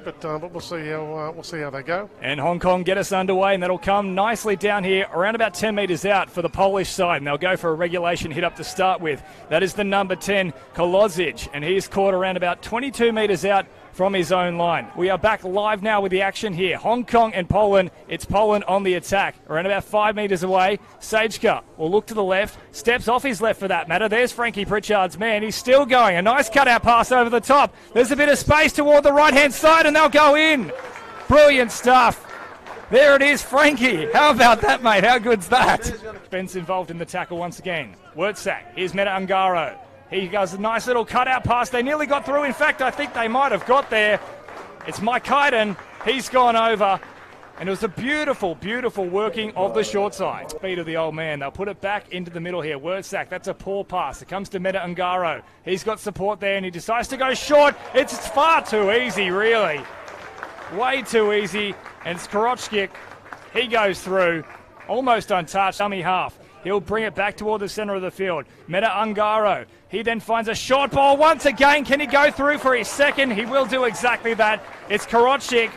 But we'll see how they go. And Hong Kong get us underway, and that'll come nicely down here, around about 10 metres out for the Polish side, and they'll go for a regulation hit up to start with. That is the number 10, Kolodzic, and he's caught around about 22 metres out from his own line. We are back live now with the action here. Hong Kong and Poland. It's Poland on the attack. Around about 5 metres away. Sajka will look to the left. Steps off his left for that matter. There's Frankie Pritchard's man. He's still going. A nice cutout pass over the top. There's a bit of space toward the right-hand side and they'll go in. Brilliant stuff. There it is, Frankie. How about that, mate? How good's that? Spence involved in the tackle once again. Wurtzak. Here's Meta Ungaro. He does a nice little cutout pass. They nearly got through. In fact, I think they might have got there. It's Mike Kyden. He's gone over. And it was a beautiful, beautiful working of the short side. Speed of the old man. They'll put it back into the middle here. Wurtzak, that's a poor pass. It comes to Meta Ungaro. He's got support there and he decides to go short. It's far too easy, really. Way too easy. And it's Korochkic. He goes through. Almost untouched. Dummy half. He'll bring it back toward the centre of the field. Meta Ungaro. He then finds a short ball once again. Can he go through for his second? He will do exactly that. It's Korochkic.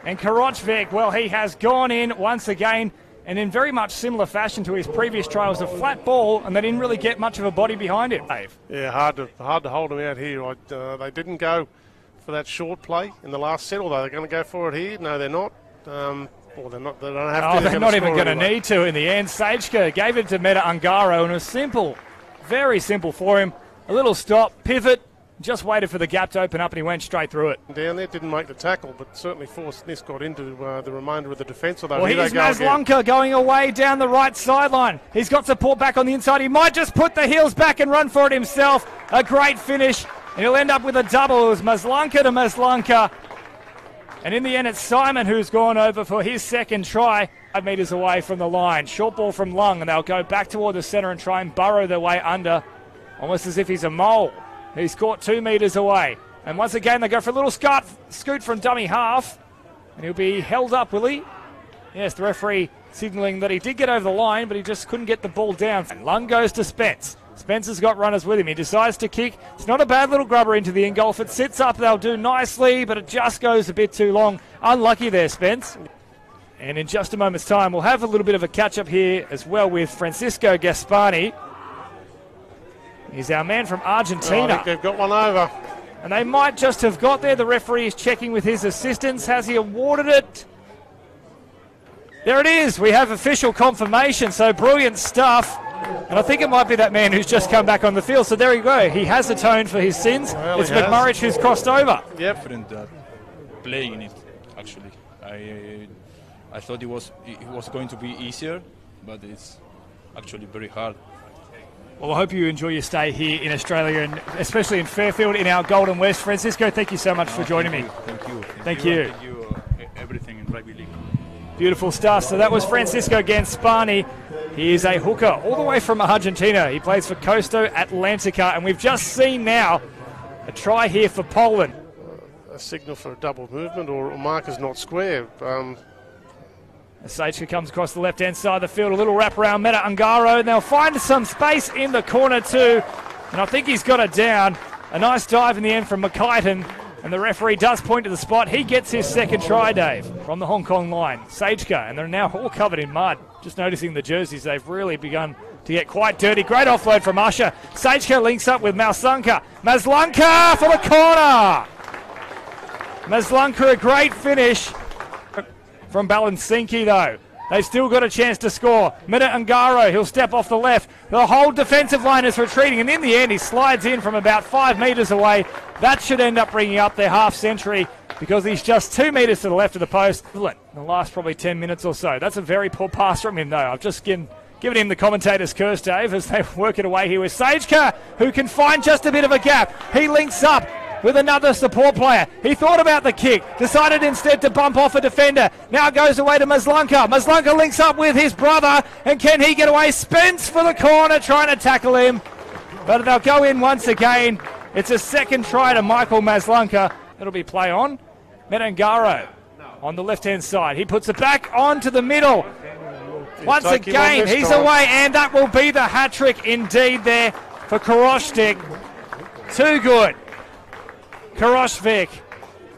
And Korochkic, well, he has gone in once again. And in very much similar fashion to his previous try, it was a flat ball, and they didn't really get much of a body behind it, Dave. Yeah, hard to hold him out here. They didn't go for that short play in the last set, although they're going to go for it here. No, they're not. Or they're not. They don't have to. They're not even going to need to in the end. Sajka gave it to Meta Ungaro, and it was simple. Very simple for him. A little stop, pivot, just waited for the gap to open up, and he went straight through it. Down there, didn't make the tackle, but certainly forced Nis got into the remainder of the defence. Well, here's Maslanka going away down the right sideline. He's got support back on the inside. He might just put the heels back and run for it himself. A great finish, and he'll end up with a double. It was Maslanka to Maslanka. And in the end, it's Simon who's gone over for his second try. 5 metres away from the line. Short ball from Lung, and they'll go back toward the centre and try and burrow their way under, almost as if he's a mole. He's caught 2 metres away. And once again, they go for a little scoot from dummy half. And he'll be held up, will he? Yes, the referee signalling that he did get over the line, but he just couldn't get the ball down. And Lung goes to Spence. Spence has got runners with him. He decides to kick. It's not a bad little grubber into the end goal. If it sits up, they'll do nicely, but it just goes a bit too long. Unlucky there, Spence. And in just a moment's time, we'll have a little bit of a catch-up here as well with Francisco Gaspani. He's our man from Argentina. I think they've got one over. And they might just have got there. The referee is checking with his assistants. Has he awarded it? There it is. We have official confirmation, so brilliant stuff. And I think it might be that man who's just come back on the field. So there you go. He has atoned for his sins. Well, it's McMurray who's crossed over. Yep. Different playing it, actually. I thought it was going to be easier, but it's actually very hard. Well, I hope you enjoy your stay here in Australia, and especially in Fairfield in our Golden West. Francisco, thank you so much for joining me. Thank you. Thank you. Everything in rugby league. Beautiful stuff. So that was Francisco Gaspani. He is a hooker all the way from Argentina. He plays for Costo Atlantica, and we've just seen now a try here for Poland. A signal for a double movement or marker's not square. Sajka comes across the left-hand side of the field, a little wrap around Meta Ungaro, and they'll find some space in the corner too, and I think he's got it down. A nice dive in the end from McKighton, and the referee does point to the spot. He gets his second try, Dave, from the Hong Kong line. Sajka, and they're now all covered in mud. Just noticing the jerseys, they've really begun to get quite dirty. Great offload from Usher. Sajka links up with Maslanka. Maslanka for the corner! Maslanka, a great finish from Balansinki, though. They've still got a chance to score. Meta Ungaro, he'll step off the left. The whole defensive line is retreating, and in the end, he slides in from about 5 metres away. That should end up bringing up their half century because he's just 2 metres to the left of the post. In the last probably 10 minutes or so. That's a very poor pass from him, though. I've just given him the commentator's curse, Dave, as they work it away here with Sajka, who can find just a bit of a gap. He links up with another support player. He thought about the kick, decided instead to bump off a defender. Now goes away to Maslanka. Maslanka links up with his brother, and can he get away? Spence for the corner, trying to tackle him, but they'll go in once again. It's a second try to Michael Maslanka. It'll be play on. Meta Ungaro on the left-hand side. He puts it back onto the middle. Once again, he's away, and that will be the hat-trick indeed there for Korochkic. Too good. Korochkic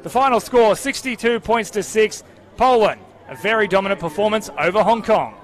The final score, 62 points to 6. Poland, a very dominant performance over Hong Kong.